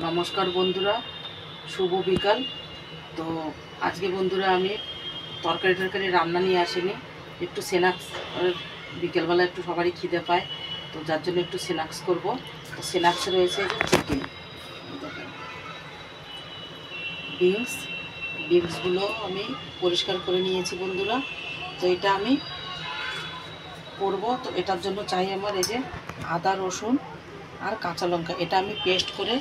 নমস্কার বন্ধুরা, শুভ বিকাল। তো আজকে বন্ধুরা আমি তরকারি রান্না নিয়ে আসিনি, একটু স্ন্যাক্স। বিকেলবেলা একটু সবারই খিদে পায়, তো যার জন্য একটু স্ন্যাক্স করব। তো স্ন্যাক্সে রয়েছে যে চিকেন, বিনসগুলো আমি পরিষ্কার করে নিয়েছি বন্ধুরা। তো এটা আমি করব। তো এটার জন্য চাই আমার এই যে আদা, রসুন আর কাঁচা লঙ্কা। এটা আমি পেস্ট করে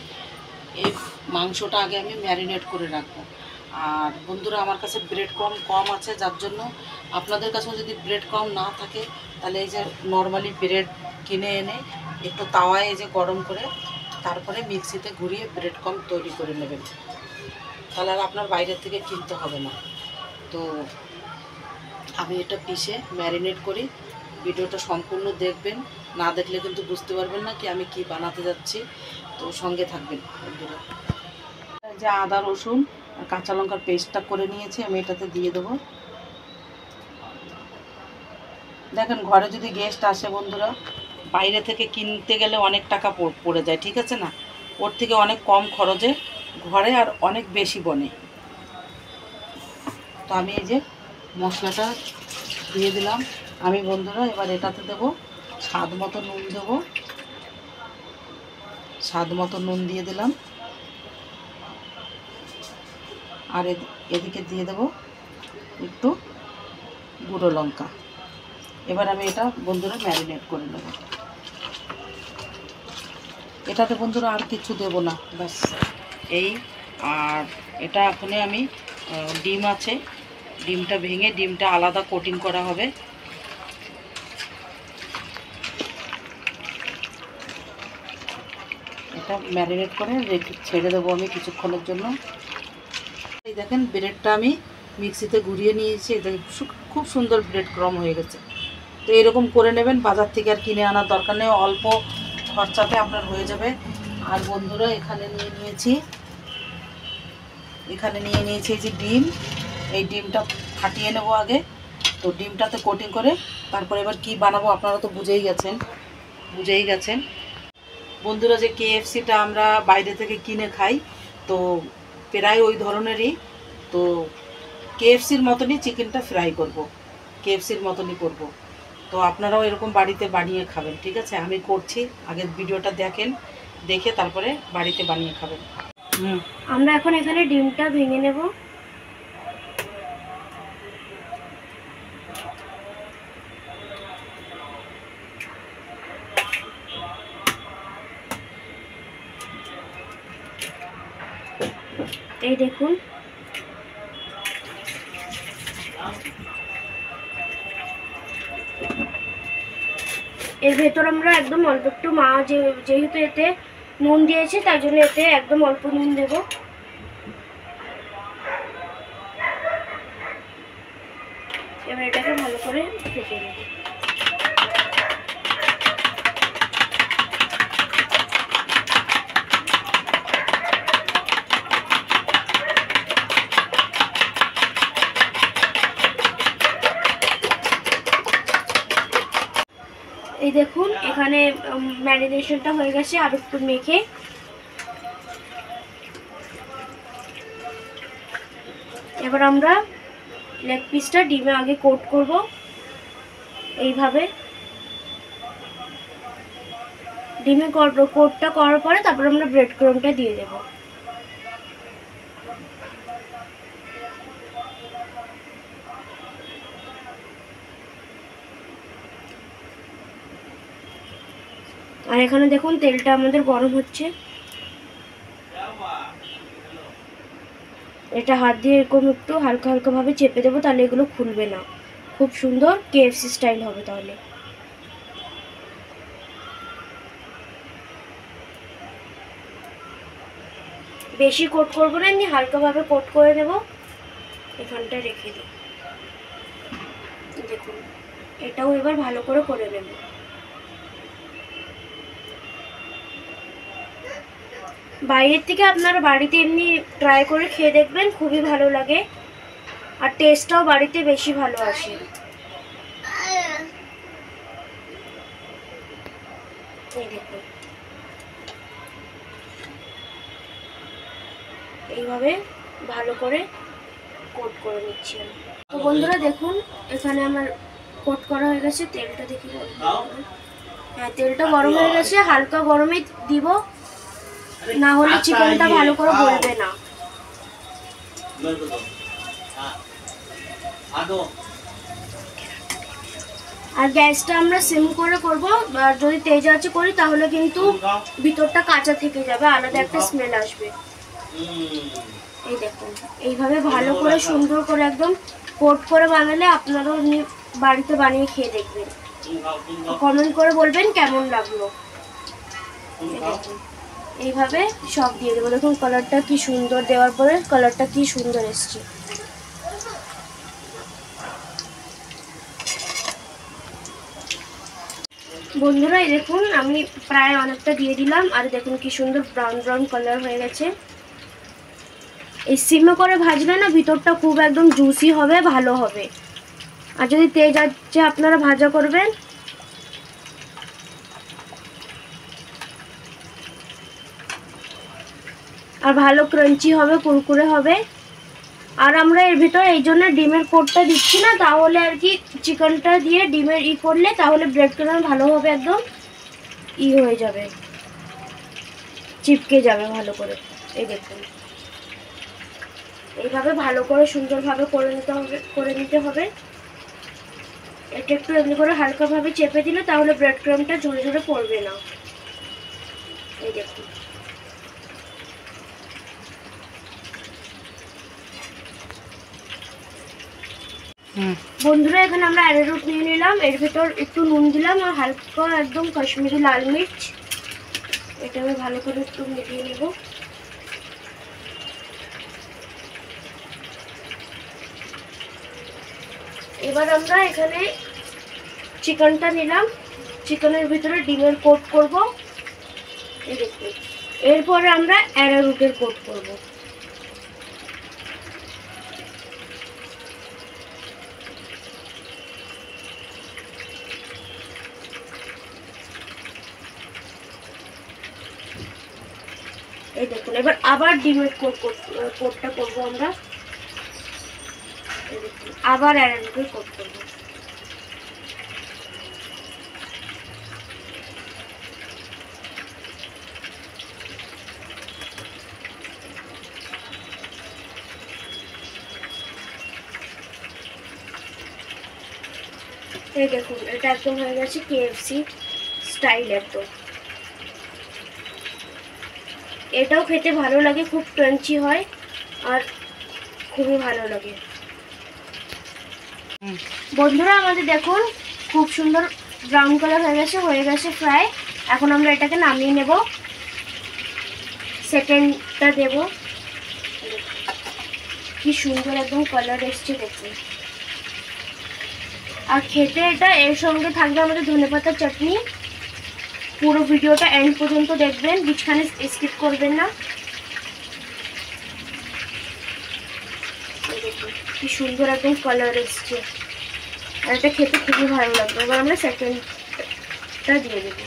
এই মাংসটা আগে আমি ম্যারিনেট করে রাখবো। আর বন্ধুরা, আমার কাছে ব্রেড কম আছে, যার জন্য আপনাদের কাছেও যদি ব্রেড কম না থাকে তাহলে এই যে নর্মালি ব্রেড কিনে এনে একটু তাওয়ায় এই যে গরম করে তারপরে মিক্সিতে ঘুরিয়ে ব্রেড কম তৈরি করে নেবেন, তাহলে আর আপনার বাইরের থেকে কিনতে হবে না। তো আমি এটা পিষে ম্যারিনেট করি। ভিডিওটা সম্পূর্ণ দেখবেন, না দেখলে কিন্তু বুঝতে পারবেন না কি আমি কি বানাতে যাচ্ছি। তো সঙ্গে থাকবেন বন্ধুরা। যে আদা, রসুন আর কাঁচা লঙ্কার পেস্টটা করে নিয়েছি, আমি এটাতে দিয়ে দেবো। দেখেন, ঘরে যদি গেস্ট আসে বন্ধুরা, বাইরে থেকে কিনতে গেলে অনেক টাকা পড়ে যায়, ঠিক আছে না? ওর থেকে অনেক কম খরচে ঘরে আর অনেক বেশি বনে। তো আমি এই যে মশলাটা দিয়ে দিলাম আমি বন্ধুরা। এবার এটাতে দেবো স্বাদ মতো নুন, দেবো স্বাদ মতো নুন দিয়ে দিলাম। আর এদিকে দিয়ে দেবো একটু গুঁড়ো লঙ্কা। এবার আমি এটা বন্ধুরা ম্যারিনেট করে নেব। এটাতে বন্ধুরা আর কিছু দেব না, ব্যাস এই। আর এটা এখনই আমি ডিম আছে, ডিমটা ভেঙে ডিমটা আলাদা কোটিং করা হবে। এটা ম্যারিনেট করে ছেড়ে দেবো আমি কিছুক্ষণের জন্য। এই দেখেন, ব্রেডটা আমি মিক্সিতে ঘুরিয়ে নিয়েছি। এটা খুব সুন্দর ব্রেড ক্রাম্ব হয়ে গেছে। তো এরকম করে নেবেন, বাজার থেকে আর কিনে আনার দরকার নেই, অল্প খরচাতে আপনার হয়ে যাবে। আর বন্ধুরা, এখানে নিয়ে নিয়েছি এই যে ডিম। এই ডিমটা ফাটিয়ে নেব আগে। তো ডিমটাতে কোটিং করে তারপরে এবার কি বানাবো আপনারা তো বুঝেই গেছেন বন্ধুরা, যে KFCটা আমরা বাইরে থেকে কিনে খাই, তো প্রায় ওই ধরনেরই। তো KFCর মতনই চিকেনটা ফ্রাই করব, KFCর মতনই করব। তো আপনারাও এরকম বাড়িতে বানিয়ে খাবেন, ঠিক আছে? আমি করছি, আগের ভিডিওটা দেখে তারপরে বাড়িতে বানিয়ে খাবেন। আমরা এখন এখানে ডিমটা ভেঙে নেব। এই দেখুন, এর ভেতর আমরা একদম অল্প একটু যেহেতু এতে নুন দিয়েছি, তাই জন্য এতে একদম অল্প নুন দেব। এবার এটাকে ভালো করে ফেটে নেব। এই দেখুন, এখানে ম্যারিনেশনটা হয়ে গেছে। আর একটু মেখে এবার আমরা লেগ পিসটা ডিমে আগে কোট করব এইভাবে। ডিমে কোটটা করার পরে তারপর আমরা ব্রেড ক্রাম্বটা দিয়ে দেব। আর এখানে দেখুন, তেলটা আমাদের গরম হচ্ছে। এটা হাত দিয়ে এরকম একটু হালকা হালকা ভাবে চেপে দেবো, তাহলে এগুলো খুলবে না। খুব সুন্দর KFC স্টাইল হবে তাহলে। বেশি কোট করবো না, এমনি হালকাভাবে কোট করে দেব। এখানটা রেখে দিই। দেখুন, এটাও এবার ভালো করে নেব। বাইরের থেকে আপনারা বাড়িতে এমনি ট্রাই করে খেয়ে দেখবেন, খুবই ভালো লাগে। আর টেস্টটাও বাড়িতে বেশি ভালো আসে। এই দেখুন, এইভাবে ভালো করে কোট করে নিচ্ছি আমি। তো বন্ধুরা দেখুন এখানে আমার কোট করা হয়ে গেছে। তেলটা দেখি, হ্যাঁ তেলটা গরম হয়ে গেছে, হালকা গরমে দিব, না হলে চিকেনটা ভালো করে গলবে না। আর গ্যাসটা আমরা সিম করে করব, আর যদি তেজ আঁচে করি তাহলে কিন্তু ভিতরটা কাঁচা থেকে যাবে, আলাদা একটা স্মেল আসবে। এই দেখুন এইভাবে ভালো করে সুন্দর করে একদম কোট করে বানালে আপনারাও বাড়িতে বানিয়ে খেয়ে দেখবেন, কমেন্ট করে বলবেন কেমন লাগলো। এইভাবে সব দিয়ে দেবো। দেখুন কালারটা কি সুন্দর, দেওয়ার পরে কালারটা কি সুন্দর এসছে। বন্ধুরা এই দেখুন আমি প্রায় অনেকটা দিয়ে দিলাম, আর দেখুন কি সুন্দর ব্রাউন ব্রাউন কালার হয়ে গেছে। এই সিমে করে ভাজলে না ভিতরটা খুব একদম জুসি হবে, ভালো হবে। আর যদি তেজ আঁচে আপনারা ভাজা করবেন আর ভালো ক্রাঞ্চি হবে, কুরকুরে হবে। আর আমরা এর ভিতর এই জন্য ডিমের কোটটা দিচ্ছি না, তাহলে আর কি চিকেনটা দিয়ে ডিমের করলে তাহলে ব্রেড ক্রাম্ব ভালোভাবে একদম হয়ে যাবে, চিপকে যাবে ভালো করে। এই দেখুন এইভাবে ভালো করে সুন্দরভাবে করে নিতে হবে। এটা একটু এমনি করে হালকাভাবে চেপে দিলে তাহলে ব্রেড ক্রাম্বটা ঝরে ঝরে পড়বে না। এই দেখুন বন্ধুরা এখানে আমরা অ্যারারুট নিয়ে নিলাম, এর ভিতর একটু নুন দিলাম আর হালকা একদম কাশ্মীরি লাল মির্চ। এটা আমি ভালো করে একটু মিলিয়ে নেব। এবার আমরা এখানে চিকেনটা নিলাম, চিকেনের ভিতরে ডিমের কোট করব। এই দেখুন এরপরে আমরা অ্যারারুটের কোট করব। এই দেখুন এবার আবার ডিমের কোটটা করবো আমরা। আবার অ্যারারুটের কোট করবো। এই দেখুন এটা একদম হয়ে গেছে কেএফসি স্টাইল একদম। এটাও খেতে ভালো লাগে, খুব ক্রাঞ্চি হয় আর খুবই ভালো লাগে। বন্ধুরা আমাদের দেখুন খুব সুন্দর ব্রাউন কালার হয়ে গেছে ফ্রাই। এখন আমরা এটাকে নামিয়ে নেব, সেকেন্ডটা দেব। কি সুন্দর একদম কালার এসছে দেখুন। আর খেতে এটা এর সঙ্গে থাকবে আমাদের ধনেপাতার চাটনি। পুরো ভিডিওটা এন্ড পর্যন্ত দেখবেন, মাঝখানে স্কিপ করবেন না। কি সুন্দর একদম কালার এসছে, আর এটা খেতে খুবই ভালো লাগবে। এবার আমরা সেকেন্ডটা দিয়ে দেব।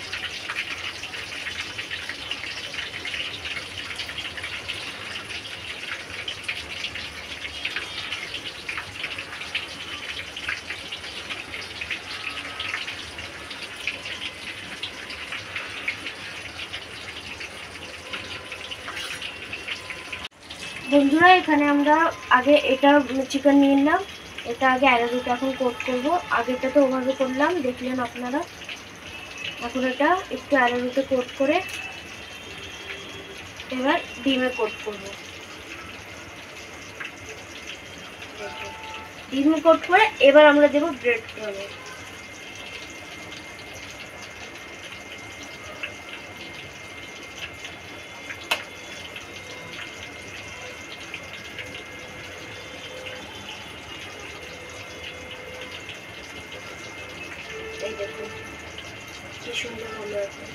বন্ধুরা এখানে আমরা আগে এটা চিকেন নিয়ে নিলাম, এটা আগে অ্যারারুট এখন কোট করবো। আগেটা তো ওভাবে করলাম দেখলেন আপনারা। এখন এটা একটু অ্যারারুটে কোট করে এবার ডিমে কোট করবো। ডিমে কোট করে এবার আমরা দেবো ব্রেড ক্রাম্ব। এই দেখুন কি সুন্দর হলো। এখন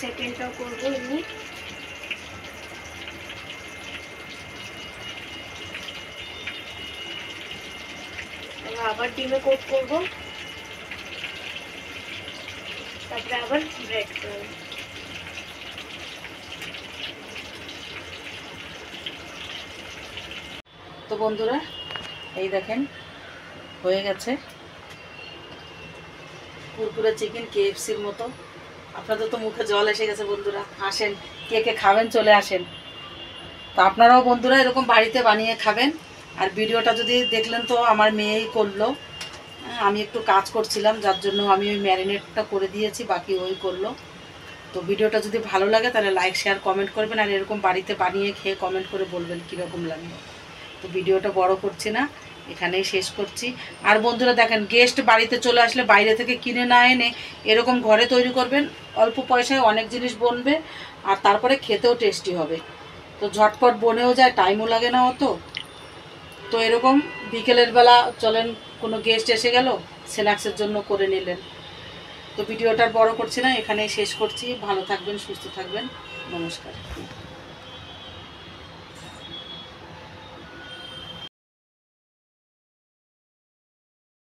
সেকেন্ডটাও করবো এমনি। আবার ডিমে কোট করবো, তারপরে আবার ব্রেড ক্রাম্ব। তো বন্ধুরা এই দেখেন হয়ে গেছে কুরকুরে চিকেন KFC-র মতো। আপনাদের তো মুখে জল এসে গেছে বন্ধুরা। আসেন, কে কে খাবেন চলে আসেন। তো আপনারাও বন্ধুরা এরকম বাড়িতে বানিয়ে খাবেন। আর ভিডিওটা যদি দেখলেন তো আমার মেয়েই করলো, আমি একটু কাজ করছিলাম যার জন্য আমি ওই ম্যারিনেটটা করে দিয়েছি, বাকি ওই করলো। তো ভিডিওটা যদি ভালো লাগে তাহলে লাইক শেয়ার কমেন্ট করবেন, আর এরকম বাড়িতে বানিয়ে খেয়ে কমেন্ট করে বলবেন কীরকম লাগলো। তো ভিডিওটা বড় করছি না, এখানেই শেষ করছি। আর বন্ধুরা দেখেন, গেস্ট বাড়িতে চলে আসলে বাইরে থেকে কিনে না এনে এরকম ঘরে তৈরি করবেন, অল্প পয়সায় অনেক জিনিস বনবে আর তারপরে খেতেও টেস্টি হবে। তো ঝটপট বনেও যায়, টাইমও লাগে না অত। তো এরকম বিকেলের বেলা চলেন, কোনো গেস্ট এসে গেল, স্ন্যাক্সের জন্য করে নিলেন। তো ভিডিওটা বড় করছি না, এখানেই শেষ করছি। ভালো থাকবেন, সুস্থ থাকবেন, নমস্কার।